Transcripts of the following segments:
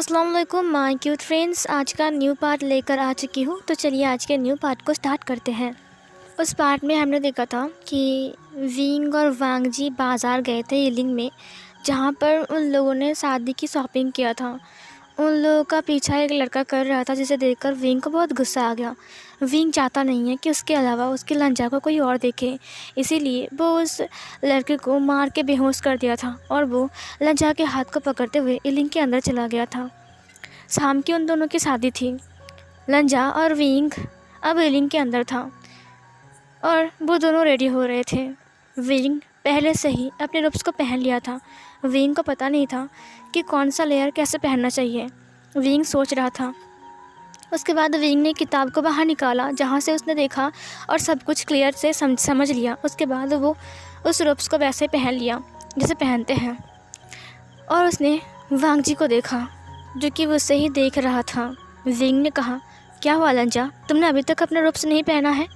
अस्सलाम वालेकुम my cute friends. आज का न्यू पार्ट लेकर आ चुकी हूँ। तो चलिए आज के न्यू पार्ट को स्टार्ट करते हैं। उस पार्ट में हमने देखा था कि विंग और वांग जी बाज़ार गए थे यिलिंग में, जहाँ पर उन लोगों ने शादी की शॉपिंग किया था। उन लोगों का पीछा एक लड़का कर रहा था, जिसे देखकर विंग को बहुत गुस्सा आ गया। विंग चाहता नहीं है कि उसके अलावा उसकी लंजा को कोई और देखे, इसीलिए वो उस लड़के को मार के बेहोश कर दिया था और वो लंजा के हाथ को पकड़ते हुए यिलिंग के अंदर चला गया था। शाम की उन दोनों की शादी थी। लंजा और विंग अब यिलिंग के अंदर था और वो दोनों रेडी हो रहे थे। विंग पहले से ही अपने रूप्स को पहन लिया था। विंग को पता नहीं था कि कौन सा लेयर कैसे पहनना चाहिए। विंग सोच रहा था। उसके बाद विंग ने किताब को बाहर निकाला, जहाँ से उसने देखा और सब कुछ क्लियर से समझ लिया। उसके बाद वो उस रूप्स को वैसे पहन लिया जैसे पहनते हैं, और उसने वांग जी को देखा जो कि वो उसे ही देख रहा था। विंग ने कहा, क्या हुआ लंजा, तुमने अभी तक अपना रूप्स नहीं पहना है?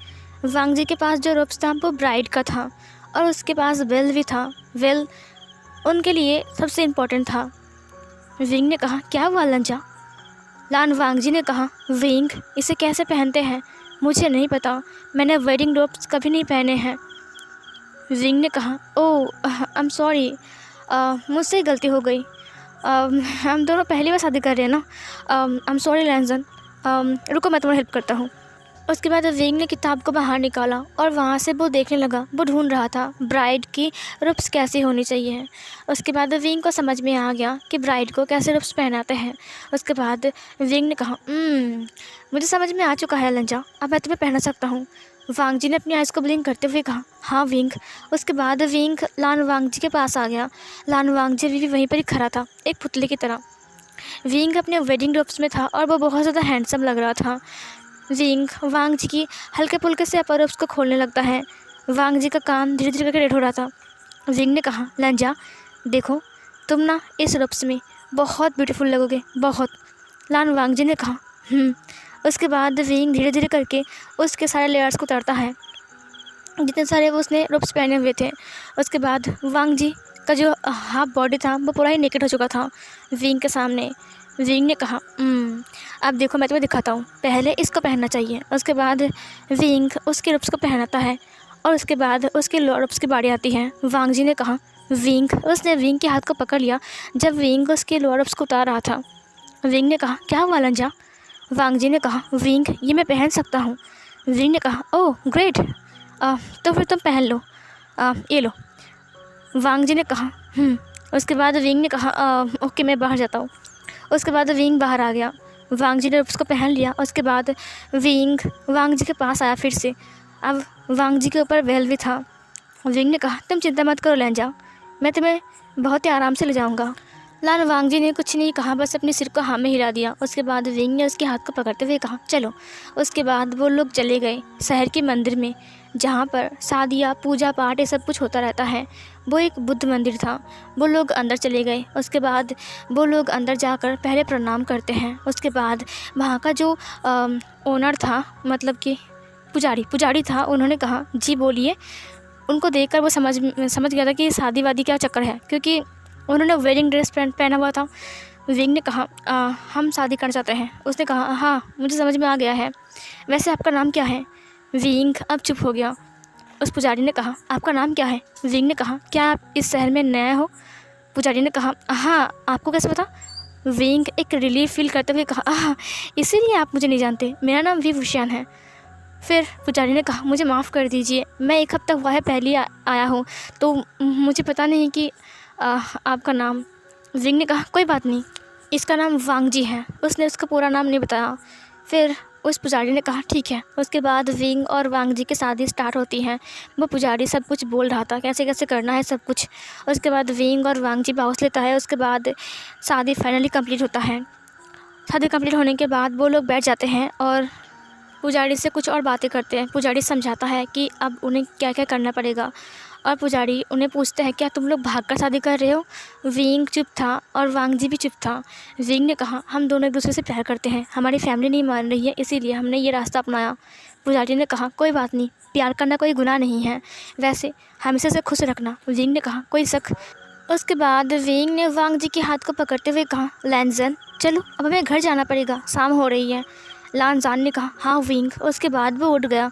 वांग जी के पास जो रूप्स था वो ब्राइड का था और उसके पास वेल भी था। वेल उनके लिए सबसे इम्पोर्टेंट था। विंग ने कहा, क्या हुआ लंजा? लान वांग जी ने कहा, विंग इसे कैसे पहनते हैं मुझे नहीं पता, मैंने वेडिंग रूप्स कभी नहीं पहने हैं। विंग ने कहा, ओह आई एम सॉरी, मुझसे ही गलती हो गई। हम दोनों पहली बार शादी कर रहे हैं ना। आई एम सॉरी लैंजन, रुको मैं तुम्हारी हेल्प करता हूँ। उसके बाद विंग ने किताब को बाहर निकाला और वहाँ से वो देखने लगा। वो ढूंढ रहा था ब्राइड की रूप्स कैसी होनी चाहिए। उसके बाद विंग को समझ में आ गया कि ब्राइड को कैसे रूप्स पहनाते हैं। उसके बाद विंग ने कहा, मुझे समझ में आ चुका है लंजा, अब मैं तुम्हें पहना सकता हूँ। वांग जी ने अपनी आइज़ को ब्लिंक करते हुए कहा, हाँ विंग। उसके बाद विंग लान वांग जी के पास आ गया। लान वांग जी भी वहीं पर ही खड़ा था, एक पुतले की तरह। विंग अपने वेडिंग रूप्स में था और वो बहुत ज़्यादा हैंडसम लग रहा था। विंग वांग जी की हल्के फुल्के से अपर रूप्स को खोलने लगता है। वांग जी का काम धीरे धीरे करके रेड हो रहा था। विंग ने कहा, लंजा देखो, तुम ना इस रूप्स में बहुत ब्यूटीफुल लगोगे, बहुत। लान वांग जी ने कहा, उसके बाद विंग धीरे धीरे करके उसके सारे लेयर्स को उतारता है, जितने सारे वो उसने रूप्स पहने हुए थे। उसके बाद वांग जी का जो हाफ बॉडी था वो पूरा ही नेकेड हो चुका था विंग के सामने। विंग ने कहा, अब देखो मैं तुम्हें दिखाता हूँ, पहले इसको पहनना चाहिए। उसके बाद विंग उसके रूप्स को पहनाता है और उसके बाद उसके रूप्स की बारी आती है। वांग जी ने कहा, विंग। उसने विंग के हाथ को पकड़ लिया जब विंग उसके लोअर रूप्स को उतार रहा था। विंग ने कहा, क्या हुआ लंजा? वांग जी ने कहा, विंग ये मैं पहन सकता हूँ। विंग ने कहा, ओह ग्रेट, तो फिर तुम पहन लो, ये लो। वांग जी ने कहा, उसके बाद विंग ने कहा, ओके मैं बाहर जाता हूँ। उसके बाद विंग बाहर आ गया। वांग जी ने उसको पहन लिया। उसके बाद विंग वांग जी के पास आया फिर से। अब वांग जी के ऊपर वेल भी था। विंग ने कहा, तुम चिंता मत करो लैंजा, मैं तुम्हें बहुत ही आराम से ले जाऊंगा। लान वांग जी ने कुछ नहीं कहा, बस अपने सिर को हाँ में हिला दिया। उसके बाद विंग ने उसके हाथ को पकड़ते हुए कहा, चलो। उसके बाद वो लोग चले गए शहर के मंदिर में, जहाँ पर शादियाँ पूजा पाठ ये सब कुछ होता रहता है। वो एक बुद्ध मंदिर था। वो लोग अंदर चले गए। उसके बाद वो लोग अंदर जाकर पहले प्रणाम करते हैं। उसके बाद वहाँ का जो ओनर था, मतलब कि पुजारी था, उन्होंने कहा, जी बोलिए। उनको देखकर वो समझ गया था कि शादी वादी क्या चक्कर है, क्योंकि उन्होंने वेडिंग ड्रेस पहना हुआ था। विंग ने कहा, हम शादी करना चाहते हैं। उसने कहा, हाँ मुझे समझ में आ गया है, वैसे आपका नाम क्या है? विंग अब चुप हो गया। उस पुजारी ने कहा, आपका नाम क्या है? विंग ने कहा, क्या आप इस शहर में नए हो? पुजारी ने कहा, हाँ आपको कैसे पता? विंग एक रिलीफ फील करते हुए कहा, इसीलिए आप मुझे नहीं जानते, मेरा नाम वी वुशियान है। फिर पुजारी ने कहा, मुझे माफ़ कर दीजिए, मैं एक हफ्ता हुआ है पहले आया हूँ, तो मुझे पता नहीं कि आपका नाम। विंग ने कहा, कोई बात नहीं, इसका नाम वांग जी है। उसने उसका पूरा नाम नहीं बताया। फिर उस पुजारी ने कहा, ठीक है। उसके बाद विंग और वांग जी की शादी स्टार्ट होती है। वो पुजारी सब कुछ बोल रहा था, कैसे कैसे करना है सब कुछ। उसके बाद विंग और वांग जी बाउस लेता है। उसके बाद शादी फाइनली कंप्लीट होता है। शादी कंप्लीट होने के बाद वो लोग बैठ जाते हैं और पुजारी से कुछ और बातें करते हैं। पुजारी समझाता है कि अब उन्हें क्या क्या करना पड़ेगा, और पुजारी उन्हें पूछते हैं, क्या तुम लोग भाग कर शादी कर रहे हो? विंग चुप था और वांग जी भी चुप था। विंग ने कहा, हम दोनों एक दूसरे से प्यार करते हैं, हमारी फैमिली नहीं मान रही है, इसीलिए हमने ये रास्ता अपनाया। पुजारी ने कहा, कोई बात नहीं, प्यार करना कोई गुनाह नहीं है, वैसे हमेशा से खुश रखना। विंग ने कहा, कोई शक? उसके बाद विंग ने वांग जी के हाथ को पकड़ते हुए कहा, लानजान चलो अब हमें घर जाना पड़ेगा, शाम हो रही है। लानजान ने कहा, हाँ विंग। उसके बाद वो उठ गया।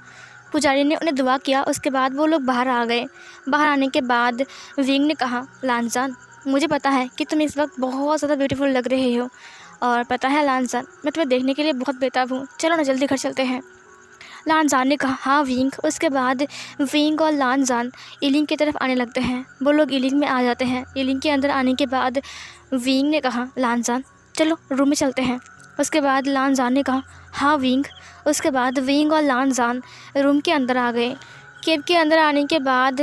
पुजारी ने उन्हें दुआ किया। उसके बाद वो लोग बाहर आ गए। बाहर आने के बाद विंग ने कहा, लानजान मुझे पता है कि तुम इस वक्त बहुत ज़्यादा ब्यूटीफुल लग रहे हो, और पता है लानजान मैं तुम्हें देखने के लिए बहुत बेताब हूँ, चलो ना जल्दी घर चलते हैं। लानजान ने कहा, हाँ विंग। उसके बाद विंग और लानजान इलिंग की तरफ आने लगते हैं। वो लोग इलिंग में आ जाते हैं। इलिंग के अंदर आने के बाद विंग ने कहा, लानजान चलो रूम में चलते हैं। उसके बाद लानजान ने कहा, हाँ विंग। उसके बाद विंग और लानजान रूम के अंदर आ गए। केव के अंदर आने के बाद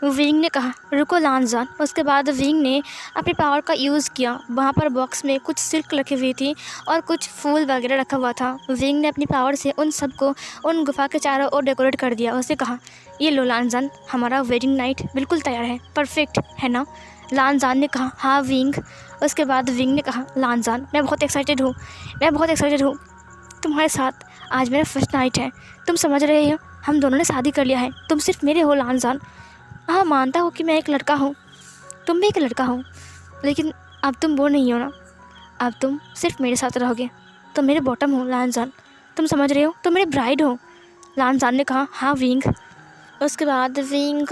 विंग ने कहा, रुको लानजान। उसके बाद विंग ने अपने पावर का यूज़ किया। वहाँ पर बॉक्स में कुछ सिल्क रखी हुई थी और कुछ फूल वगैरह रखा हुआ था। विंग ने अपनी पावर से उन सबको उन गुफा के चारों ओर डेकोरेट कर दिया। उसने कहा, ये लो लानजान, हमारा वेडिंग नाइट बिल्कुल तैयार है, परफेक्ट है ना। लानजान ने कहा, हाँ विंग। उसके बाद विंग ने कहा, लानजान मैं बहुत एक्साइटेड हूँ तुम्हारे साथ। आज मेरा फर्स्ट नाइट है, तुम समझ रहे हो, हम दोनों ने शादी कर लिया है, तुम सिर्फ मेरे हो लानजान। हाँ मानता हूँ कि मैं एक लड़का हूँ, तुम भी एक लड़का हो, लेकिन अब तुम वो नहीं हो ना, अब तुम सिर्फ मेरे साथ रहोगे, तुम मेरे बॉटम हो लानजान, तुम समझ रहे हो, तुम मेरे ब्राइड हो। लानजान ने कहा, हाँ विंग। उसके बाद विंग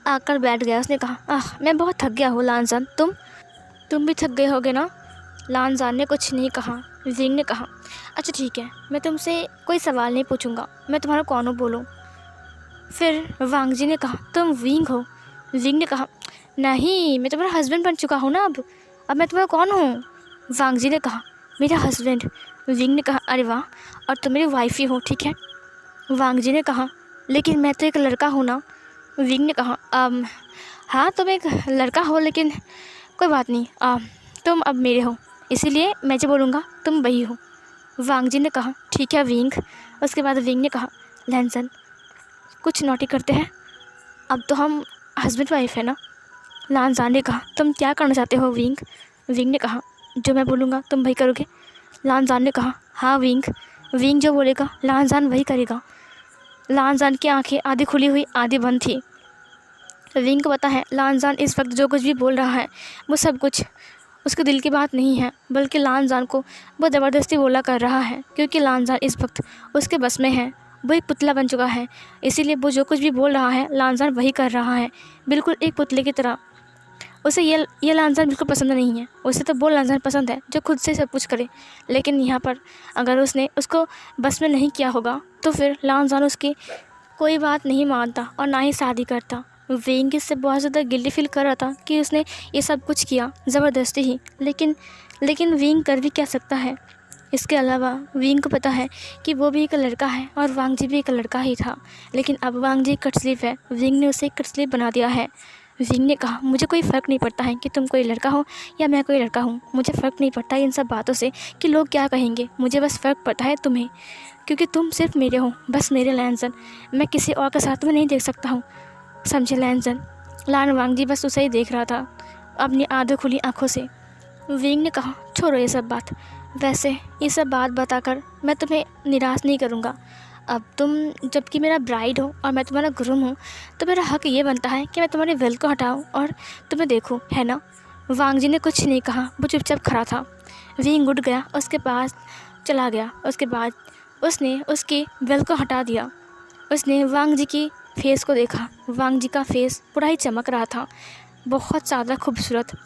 आकर बैठ गया। उसने कहा, मैं बहुत थक गया हूँ लानजान, तुम भी थक गए होगे ना। लानजान ने कुछ नहीं कहा। विंग ने कहा, अच्छा ठीक है, मैं तुमसे कोई सवाल नहीं पूछूंगा, मैं तुम्हारा कौन हूँ बोलो। फिर वांग जी ने कहा, तुम विंग हो। विंग ने कहा, नहीं मैं तुम्हारा हस्बैंड बन चुका हूँ ना, अब मैं तुम्हारा कौन हूँ। वांग जी ने कहा, मेरा हस्बैंड। विंग ने कहा, अरे वाह, और तुम मेरी वाइफ ही हो, ठीक है। वांग जी ने कहा, लेकिन मैं तो एक लड़का हूँ ना। विंग ने कहा, हाँ तुम एक लड़का हो, लेकिन कोई बात नहीं, तुम अब मेरे हो, इसीलिए मैं जो बोलूँगा तुम वही हो। वांग जी ने कहा, ठीक है विंग। उसके बाद विंग ने कहा, लानजान कुछ नोटी करते हैं, अब तो हम हस्बैंड वाइफ है ना। लानजान ने कहा, तुम क्या करना चाहते हो विंग। विंग ने कहा, जो मैं बोलूँगा तुम वही करोगे। लानजान ने कहा, हाँ विंग। विंग जो बोलेगा लानजान वही करेगा। लानजान की आंखें आधी खुली हुई आधी बंद थी। विंग को पता है लानजान इस वक्त जो कुछ भी बोल रहा है वो सब कुछ उसके दिल की बात नहीं है, बल्कि लानजान को वो ज़बरदस्ती बोला कर रहा है, क्योंकि लानजान इस वक्त उसके बस में है। वो एक पुतला बन चुका है, इसीलिए वो जो कुछ भी बोल रहा है लानजान वही कर रहा है, बिल्कुल एक पुतले की तरह। उसे ये लानजान बिल्कुल पसंद नहीं है। उसे तो वो लानजान पसंद है जो खुद से सब कुछ करे, लेकिन यहाँ पर अगर उसने उसको बस में नहीं किया होगा तो फिर लानजान उसकी कोई बात नहीं मानता और ना ही शादी करता। विंग इससे बहुत ज़्यादा गिल्टी फील कर रहा था कि उसने ये सब कुछ किया ज़बरदस्ती ही, लेकिन विंग कर भी क्या सकता है। इसके अलावा विंग को पता है कि वो भी एक लड़का है और वांग जी भी एक लड़का ही था, लेकिन अब वांग जी कट स्लीव है, विंग ने उसे कट स्लीव बना दिया है। विंग ने कहा, मुझे कोई फ़र्क नहीं पड़ता है कि तुम कोई लड़का हो या मैं कोई लड़का हूँ, मुझे फ़र्क नहीं पड़ता इन सब बातों से कि लोग क्या कहेंगे, मुझे बस फ़र्क पड़ता है तुम्हें, क्योंकि तुम सिर्फ मेरे हो, बस मेरे लानजान, मैं किसी और के साथ में नहीं देख सकता हूँ, समझे लानजान। लान वांग जी बस उसे ही देख रहा था अपनी आधो खुली आँखों से। विंग ने कहा, छोड़ो ये सब बात, वैसे ये सब बात बताकर मैं तुम्हें निराश नहीं करूँगा। अब तुम जबकि मेरा ब्राइड हो और मैं तुम्हारा ग्रूम हूँ, तो मेरा हक ये बनता है कि मैं तुम्हारे वेल को हटाऊँ और तुम्हें देखूँ, है ना। वांग जी ने कुछ नहीं कहा, वो चुपचाप खड़ा था। विंग उठ गया, उसके पास चला गया। उसके बाद उसने उसकी वेल को हटा दिया। उसने वांग जी की फेस को देखा। वांग जी का फेस पूरा ही चमक रहा था, बहुत ज़्यादा खूबसूरत,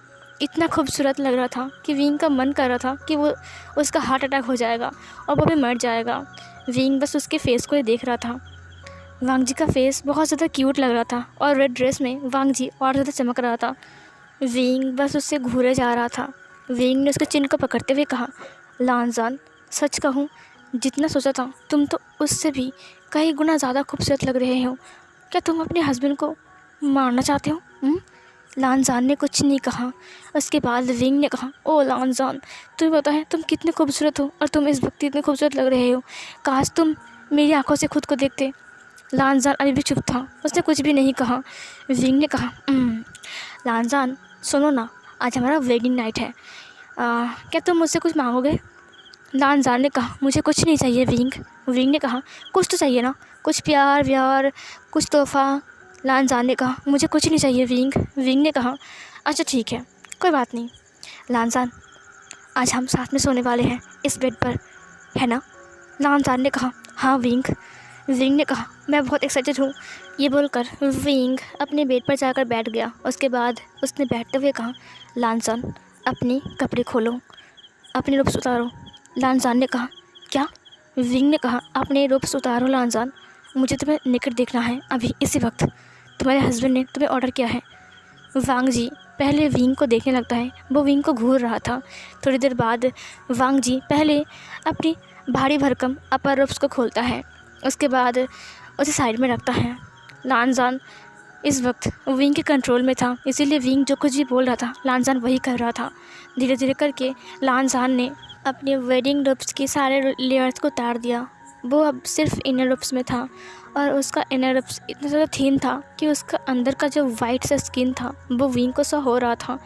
इतना खूबसूरत लग रहा था कि विंग का मन कर रहा था कि वो उसका हार्ट अटैक हो जाएगा और वो भी मर जाएगा। विंग बस उसके फेस को ही देख रहा था। वांग जी का फेस बहुत ज़्यादा क्यूट लग रहा था और रेड ड्रेस में वांग जी और ज़्यादा चमक रहा था। विंग बस उससे घूरे जा रहा था। विंग ने उसके चिन को पकड़ते हुए कहा, लानजान सच कहूँ, जितना सोचा था तुम तो उससे भी कई गुना ज़्यादा खूबसूरत लग रहे हो। क्या तुम अपने हस्बैंड को मारना चाहते हो? लानजान ने कुछ नहीं कहा। उसके बाद विंग ने कहा, ओ लानजान, तुम्हें पता है तुम कितने खूबसूरत हो और तुम इस वक्त इतने खूबसूरत लग रहे हो, काश तुम मेरी आंखों से खुद को देखते। लानजान अभी भी चुप था, उसने कुछ भी नहीं कहा। विंग ने कहा, लानजान सुनो ना, आज हमारा वेडिंग नाइट है, क्या तुम मुझसे कुछ मांगोगे? लानजान ने कहा, मुझे कुछ नहीं चाहिए विंग। विंग ने कहा, कुछ तो चाहिए ना, कुछ प्यार व्यार, कुछ तोहफ़ा। लानजान ने कहा, मुझे कुछ नहीं चाहिए विंग। विंग ने कहा, अच्छा ठीक है, कोई बात नहीं। लानजान, आज हम साथ में सोने वाले हैं इस बेड पर, है ना? लानजान ने कहा, हाँ विंग। विंग ने कहा, मैं बहुत एक्साइटेड हूँ। ये बोलकर विंग अपने बेड पर जाकर बैठ गया। उसके बाद उसने बैठते हुए कहा, लानजान अपने कपड़े खोलो, अपने रूप्स उतारो। लानजान ने कहा, क्या? विंग ने कहा, अपने रूप्स उतारो लानजान, मुझे तुम्हें निकट देखना है अभी इसी वक्त। तुम्हारे हस्बैंड ने तुम्हें ऑर्डर किया है। वांग जी पहले विंग को देखने लगता है, वो विंग को घूर रहा था। थोड़ी देर बाद वांग जी पहले अपनी भारी भरकम अपर रूप्स को खोलता है, उसके बाद उसे साइड में रखता है। लानजान इस वक्त विंग के कंट्रोल में था, इसीलिए विंग जो कुछ भी बोल रहा था लानजान वही कर रहा था। धीरे धीरे करके लानजान ने अपने वेडिंग रूप्स की सारे लेयर्स को उतार दिया। वो अब सिर्फ इनर रूप्स में था और उसका इनर रूप्स इतना ज़्यादा थिन था कि उसका अंदर का जो वाइट सा स्किन था वो विंग को सा हो रहा था।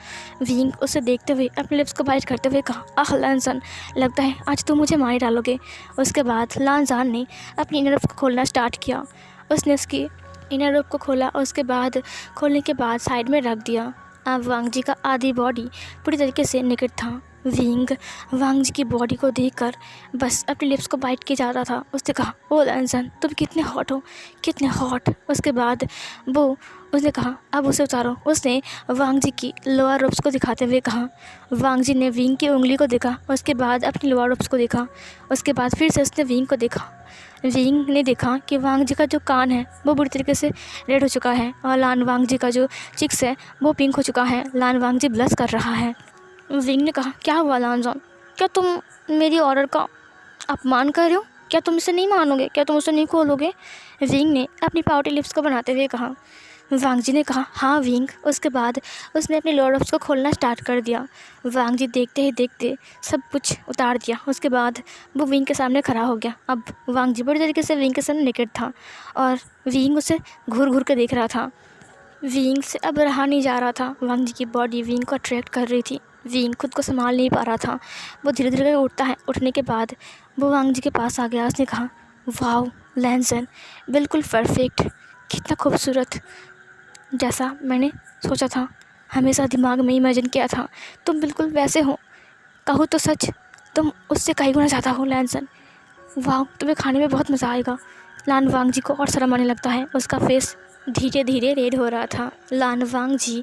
विंग उसे देखते हुए अपने लिप्स को बाइट करते हुए कहा, आह लानजान, लगता है आज तुम मुझे मार ही डालोगे। उसके बाद लानजान ने अपनी इनर रूप को खोलना स्टार्ट किया। उसने उसकी इनर रूप को खोला और उसके बाद खोलने के बाद साइड में रख दिया। अब वांग जी का आधी बॉडी पूरी तरीके से निकट था। विंग वांग जी की बॉडी को देखकर बस अपने लिप्स को बाइट किया जा रहा था। उसने कहा, ओ लानजान तुम कितने हॉट हो, कितने हॉट। उसके बाद उसने कहा, अब उसे उतारो। उसने वांग जी की लोअर रूप्स को दिखाते हुए कहा। वांग जी ने विंग की उंगली को देखा, उसके बाद अपनी लोअर रूप्स को देखा, उसके बाद फिर से उसने विंग को देखा। विंग ने देखा कि वांग जी का जो कान है वो बुरी तरीके से रेड हो चुका है और लान वांग जी का जो चिक्स है वो पिंक हो चुका है। लान वांग जी ब्लश कर रहा है। विंग ने कहा, क्या हुआ लानजान, क्या तुम मेरी ऑर्डर का अपमान कर रहे हो? क्या तुम इसे नहीं मानोगे? क्या तुम उसे नहीं खोलोगे? विंग ने अपनी पाउटी लिप्स को बनाते हुए कहा। वांग जी ने कहा, हाँ विंग। उसके बाद उसने अपनी लोअर लिप्स को खोलना स्टार्ट कर दिया। वांग जी देखते ही देखते सब कुछ उतार दिया। उसके बाद वो विंग के सामने खड़ा हो गया। अब वांग जी बड़ी तरीके से विंग के सामने निकट था और विंग उसे घूर घूर के देख रहा था। विंग से अब रहा नहीं जा रहा था। वांग जी की बॉडी विंग को अट्रैक्ट कर रही थी। विंग खुद को संभाल नहीं पा रहा था। वो धीरे धीरे करके उठता है। उठने के बाद वो वांग जी के पास आ गया। उसने कहा, वाओ लानजान, बिल्कुल परफेक्ट, कितना खूबसूरत, जैसा मैंने सोचा था, हमेशा दिमाग में इमेजिन किया था, तुम बिल्कुल वैसे हो। कहो तो सच, तुम उससे कई गुना ज़्यादा हो लानजान। वाओ, तुम्हें खाने में बहुत मज़ा आएगा। लान वांग जी को और शर्म आने लगता है। उसका फेस धीरे धीरे रेड हो रहा था। लान वांग जी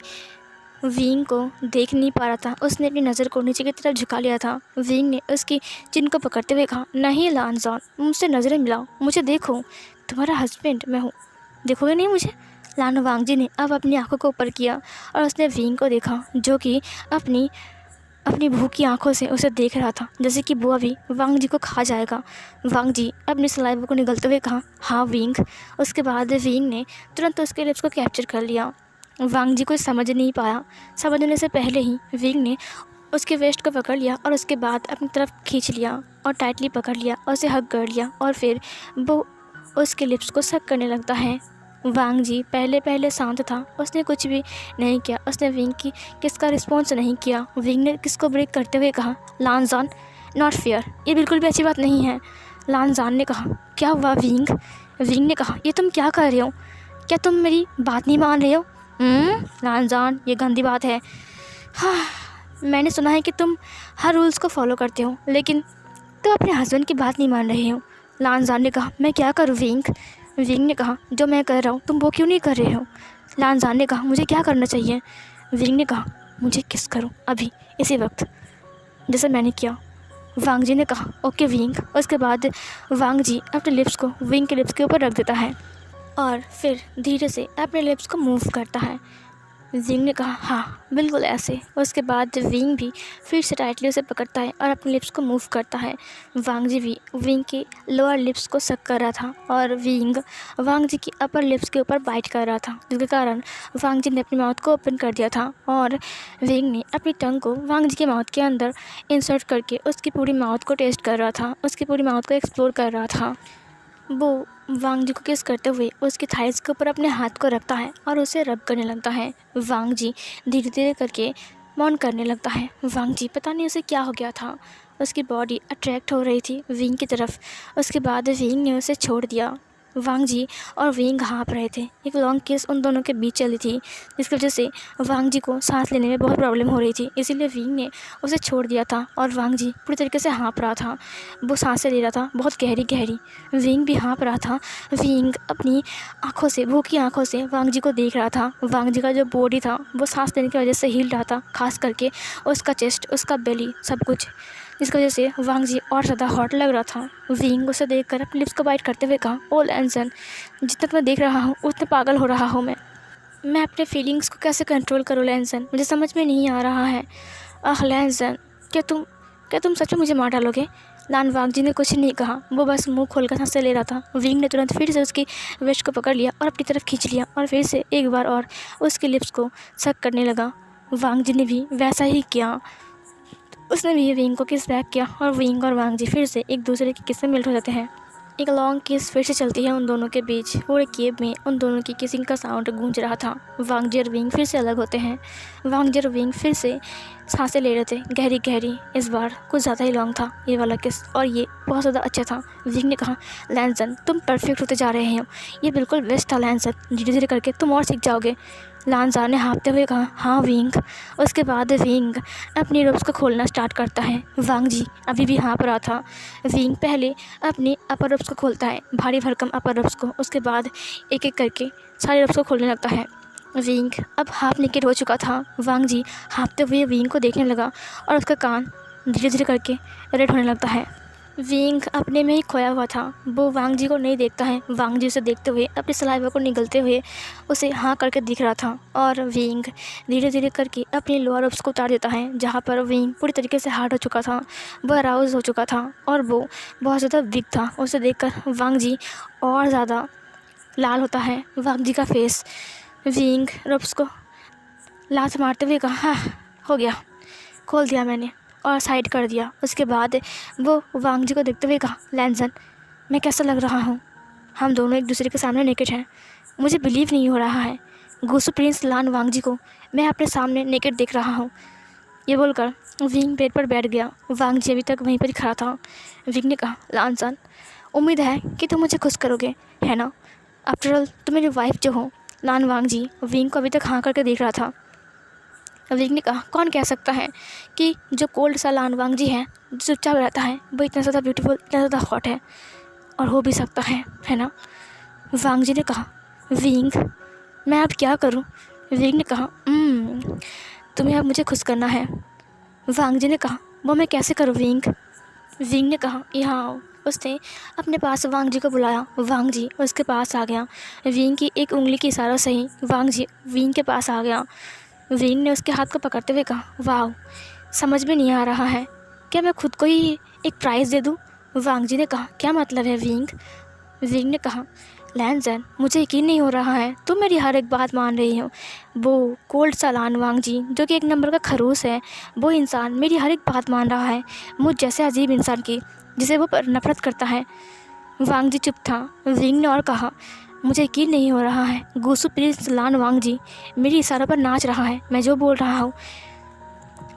विंग को देख नहीं पा रहा था। उसने अपनी नज़र को नीचे की तरफ झुका लिया था। विंग ने उसकी चिन को पकड़ते हुए कहा, नहीं लानजान, मुझसे नज़रें मिलाओ, मुझे देखो, तुम्हारा हस्बैंड मैं हूँ, देखोगे नहीं मुझे? लान वांग जी ने अब अपनी आंखों को ऊपर किया और उसने विंग को देखा, जो कि अपनी अपनी भूखी आंखों से उसे देख रहा था, जैसे कि वो अभी वांग जी को खा जाएगा। वांग जी अपनी सलाइवा को निगलते हुए कहा, हाँ विंग। उसके बाद विंग ने तुरंत उसके लिप्स को कैप्चर कर लिया। वांग जी को समझ नहीं पाया। समझने से पहले ही विंग ने उसके वेस्ट को पकड़ लिया और उसके बाद अपनी तरफ खींच लिया और टाइटली पकड़ लिया और उसे हग कर लिया और फिर वो उसके लिप्स को सक करने लगता है। वांग जी पहले शांत था। उसने कुछ भी नहीं किया। उसने विंग की किस का रिस्पॉन्स नहीं किया। विंग ने किस को ब्रेक करते हुए कहा, लानजान, नॉट फेयर, ये बिल्कुल भी अच्छी बात नहीं है। लानजान ने कहा, क्या हुआ विंग? विंग ने कहा, ये तुम क्या कर रहे हो? क्या तुम मेरी बात नहीं मान रहे हो? लानजान, ये गंदी बात है। हाँ, मैंने सुना है कि तुम हर रूल्स को फॉलो करते हो, लेकिन तुम अपने हस्बैंड की बात नहीं मान रहे हो। लानजान ने कहा, मैं क्या करूँ विंग? विंग ने कहा, जो मैं कर रहा हूँ तुम वो क्यों नहीं कर रहे हो? लानजान ने कहा, मुझे क्या करना चाहिए? विंग ने कहा, मुझे किस करो अभी इसी वक्त, जैसे मैंने किया। वांग जी ने कहा, ओके विंग। उसके बाद वांग जी अपने लिप्स को विंग के लिप्स के ऊपर रख देता है और फिर धीरे से अपने लिप्स को मूव करता है। विंग ने कहा, हाँ बिल्कुल ऐसे। उसके बाद विंग भी फिर से टाइटली उसे पकड़ता है और अपने लिप्स को मूव करता है। वांग जी भी विंग के लोअर लिप्स को सक कर रहा था और विंग वांग जी की अपर लिप्स के ऊपर बाइट कर रहा था, जिसके कारण वांग जी ने अपनी माउथ को ओपन कर दिया था और विंग ने अपनी टंग को वांग जी के माउथ के अंदर इंसर्ट करके उसकी पूरी माउथ को टेस्ट कर रहा था, उसकी पूरी माउथ को एक्सप्लोर कर रहा था। वो वांग जी को किस करते हुए उसकी थाइस के ऊपर अपने हाथ को रखता है और उसे रब करने लगता है। वांग जी धीरे धीरे करके मौन करने लगता है। वांग जी पता नहीं उसे क्या हो गया था, उसकी बॉडी अट्रैक्ट हो रही थी विंग की तरफ। उसके बाद विंग ने उसे छोड़ दिया। वांग जी और विंग हाँप रहे थे। एक लॉन्ग किस उन दोनों के बीच चली थी, जिसकी वजह से वांग जी को सांस लेने में बहुत प्रॉब्लम हो रही थी। इसीलिए विंग ने उसे छोड़ दिया था और वांग जी पूरी तरीके से हाँप रहा था। वो सांसें ले रहा था बहुत गहरी गहरी। विंग भी हाँप रहा था। विंग अपनी आँखों से, भूखी आँखों से वांग जी को देख रहा था। वांग जी का जो बॉडी था वो सांस लेने की वजह से हिल रहा था, खास करके उसका चेस्ट, उसका बेली, सब कुछ, जिसकी वजह से वांग जी और ज़्यादा हॉट लग रहा था। विंग उसे देखकर अपने लिप्स को बाइट करते हुए कहा, ओ लैंसन, जितना मैं देख रहा हूँ उतने पागल हो रहा हूँ मैं अपने फीलिंग्स को कैसे कंट्रोल करूँ लैंसन, मुझे समझ में नहीं आ रहा है। आह लैंसन, क्या तुम सच में मुझे मार डालोगे? लान वांग जी ने कुछ नहीं कहा, वो बस मुंह खोलकर सांसें ले रहा था। विंग ने तुरंत फिर से उसकी वेस्ट को पकड़ लिया और अपनी तरफ खींच लिया और फिर से एक बार और उसके लिप्स को सक करने लगा। वांग जी ने भी वैसा ही किया। उसने भी विंग को किस बैक किया और विंग और वांग जी फिर से एक दूसरे की किस में मिल्ट हो जाते हैं। एक लॉन्ग किस फिर से चलती है उन दोनों के बीच। पूरे केब में उन दोनों की किसिंग का साउंड गूंज रहा था। वांग जी और विंग फिर से अलग होते हैं। वांग जी और विंग फिर से सांसें ले रहे थे गहरी गहरी। इस बार कुछ ज़्यादा ही लॉन्ग था ये वाला किस और ये बहुत ज़्यादा अच्छा था। विंग ने कहा, लैंसन तुम परफेक्ट होते जा रहे हो, ये बिल्कुल बेस्ट था लैंसन, धीरे धीरे करके तुम और सीख जाओगे। लानजार ने हाँफते हुए कहा, हाँ विंग। उसके बाद विंग अपनी रोप्स को खोलना स्टार्ट करता है। वांग जी अभी भी हाँफ रहा था। विंग पहले अपनी अपर रोप्स को खोलता है, भारी भरकम अपर रोप्स को, उसके बाद एक एक करके सारे रोप्स को खोलने लगता है। विंग अब हाफ नेकेड हो चुका था। वांग जी हाँफते हुए विंग को देखने लगा और उसका कान धीरे धीरे करके रेड होने लगता है। विंग अपने में ही खोया हुआ था। वो वांग जी को नहीं देखता है। वांग जी उसे देखते हुए अपनी सलाइवा को निगलते हुए उसे हाँ करके दिख रहा था और विंग धीरे धीरे करके अपनी लोअर रोप्स को उतार देता है, जहाँ पर विंग पूरी तरीके से हार्ड हो चुका था, वो अराउज हो चुका था और वो बहुत ज़्यादा वीक था। उसे देखकर वांग जी और ज़्यादा लाल होता है वांग जी का फेस। विंग रोप्स को लात मारते हुए कहा, हाँ हो गया, खोल दिया मैंने और साइड कर दिया। उसके बाद वो वांग जी को देखते हुए कहा, लैंसन मैं कैसा लग रहा हूँ? हम दोनों एक दूसरे के सामने नेकेड हैं, मुझे बिलीव नहीं हो रहा है। गुसु प्रिंस लान वांग जी को मैं अपने सामने नेकेड देख रहा हूँ। ये बोलकर विंग बेड पर बैठ गया। वांग जी अभी तक वहीं पर ही खड़ा था। विंग ने कहा, लैंसन उम्मीद है कि तुम मुझे खुश करोगे, है ना? आफ्टर ऑल तुम मेरी वाइफ जो हो। लान वांग जी विंग को अभी तक हाँ करके देख रहा था। विंग ने कहा, कौन कह सकता है कि जो कोल्ड सा लान वांग जी है, जो चुपचाप रहता है, वो इतना ज़्यादा ब्यूटीफुल, इतना ज़्यादा हॉट है, और हो भी सकता है ना? वांग जी ने कहा, विंग मैं अब क्या करूं? विंग ने कहा, तुम्हें अब मुझे खुश करना है। वांग जी ने कहा, वो मैं कैसे करूं विंग? विंग ने कहा, यहाँ आओ। उसने अपने पास वांग जी को बुलाया। वांग जी उसके पास आ गया। विंग की एक उंगली के इशारों से ही वांग जी विंग के पास आ गया। विंग ने उसके हाथ को पकड़ते हुए कहा, वाह समझ में नहीं आ रहा है, क्या मैं खुद को ही एक प्राइज़ दे दूँ? वांग जी ने कहा, क्या मतलब है विंग? विंग ने कहा, लैंसन मुझे यकीन नहीं हो रहा है तुम मेरी हर एक बात मान रही हो। वो कोल्ड सा लान वांग जी जो कि एक नंबर का खरूस है, वो इंसान मेरी हर एक बात मान रहा है, मुझ जैसे अजीब इंसान की जिसे वो नफरत करता है। वांग जी चुप था। विंग ने और कहा, मुझे यकीन नहीं हो रहा है, गुसु प्रिंस लान वांग जी मेरी इशारों पर नाच रहा है। मैं जो बोल रहा हूँ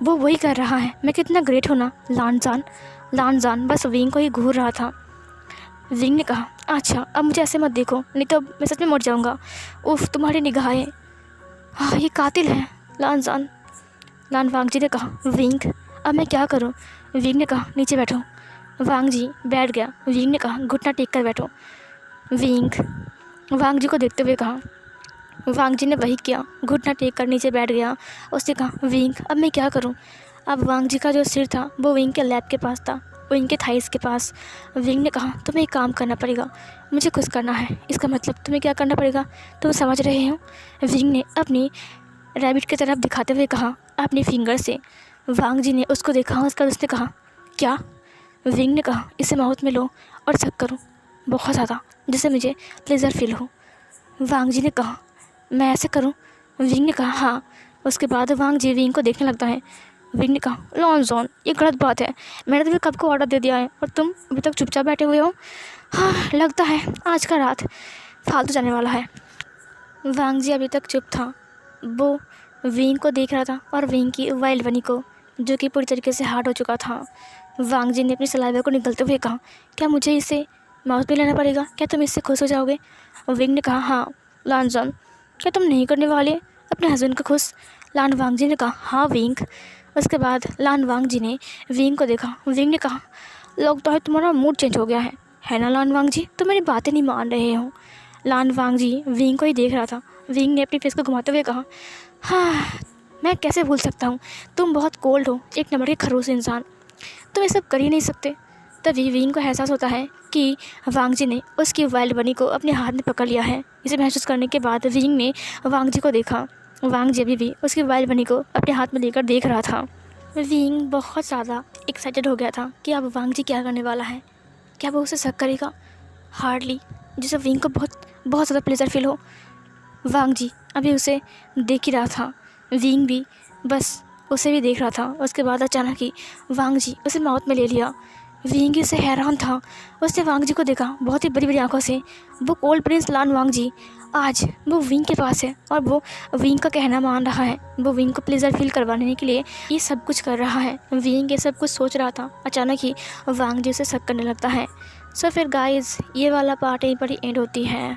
वो वही कर रहा है। मैं कितना ग्रेट हूँ ना लानजान बस विंग को ही घूर रहा था। विंग ने कहा, अच्छा अब मुझे ऐसे मत देखो, नहीं तो मैं सच में मर जाऊँगा। उफ तुम्हारी निगाहें, हाँ ये कातिल है लानजान। लान वांग जी ने कहा, विंग अब मैं क्या करूँ? विंग ने कहा, नीचे बैठो। वांग जी बैठ गया। विंग ने कहा, घुटना टेक कर बैठो। विंग वांग जी को देखते हुए कहा। वांग जी ने वही किया, घुटना टेक कर नीचे बैठ गया। उसने कहा, विंग अब मैं क्या करूं? अब वांग जी का जो सिर था वो विंग के लैब के पास था, विंग के थाइस के पास। विंग ने कहा, तुम्हें एक काम करना पड़ेगा, मुझे खुश करना है। इसका मतलब तुम्हें क्या करना पड़ेगा, तुम समझ रहे हो? विंग ने अपनी रैबिट की तरफ दिखाते हुए कहा, अपनी फिंगर से। वांग जी ने उसको देखा। उसका उसने कहा, क्या? विंग ने कहा, इसे माउथ में लो और सक करो बहुत ज़्यादा, जिससे मुझे प्लेजर फील हो। वांग जी ने कहा, मैं ऐसे करूं? विंग ने कहा, हाँ। उसके बाद वांग जी विंग को देखने लगता है। विंग ने कहा, लॉन्जॉन ये गलत बात है, मैंने तुम्हें कब को ऑर्डर दे दिया है और तुम अभी तक चुपचाप बैठे हुए हो। हाँ लगता है आज का रात फालतू जाने वाला है। वांग जी अभी तक चुप था। वो विंग को देख रहा था और विंग की वाइल्ड बनी को, जो कि पूरी तरीके से हार्ड हो चुका था। वांग जी ने अपनी सलाइवा को निगलते हुए कहा, क्या मुझे इसे माउस भी लेना पड़ेगा, क्या तुम इससे खुश हो जाओगे? और विंग ने कहा हाँ। लानजान, क्या तुम नहीं करने वाले अपने हस्बैंड को खुश? लान वांगजी ने कहा हाँ विंग। उसके बाद लान वांगजी ने विंग को देखा। विंग ने कहा लगता है तुम्हारा मूड चेंज हो गया है ना लान वांगजी? तुम मेरी बातें नहीं मान रहे हो। लान वांगजी विंग को ही देख रहा था। विंग ने अपनी फेस को घुमाते हुए कहा हाँ, मैं कैसे भूल सकता हूँ, तुम बहुत कोल्ड हो, एक नंबर के खड़ूस इंसान, तुम ये सब कर ही नहीं सकते। तभी विंग को एहसास होता है कि वांगजी ने उसकी वाइल्ड बनी को अपने हाथ में पकड़ लिया है। इसे महसूस करने के बाद विंग ने वांगजी को देखा। वांगजी अभी भी उसकी वाइल्ड बनी को अपने हाथ में लेकर देख रहा था। विंग बहुत ज़्यादा एक्साइटेड हो गया था कि अब वांगजी क्या करने वाला है। क्या वो उसे शक करेगा? हार्डली, जिसे विंग को बहुत बहुत ज़्यादा प्लेजर फील हो। वांगजी अभी उसे देख ही रहा था। विंग भी बस उसे भी देख रहा था। उसके बाद अचानक ही वांगजी उसे माउथ में ले लिया। विंग से हैरान था। उसने वांगजी को देखा बहुत ही बड़ी बड़ी आंखों से। वो ओल्ड प्रिंस लान वांगजी आज वो विंग के पास है और वो विंग का कहना मान रहा है। वो विंग को प्लेजर फील करवाने के लिए ये सब कुछ कर रहा है। विंग ये सब कुछ सोच रहा था। अचानक ही वांगजी उसे शक करने लगता है। सो फिर गाइस, ये वाला पार्ट यहीं पर ही एंड होती है।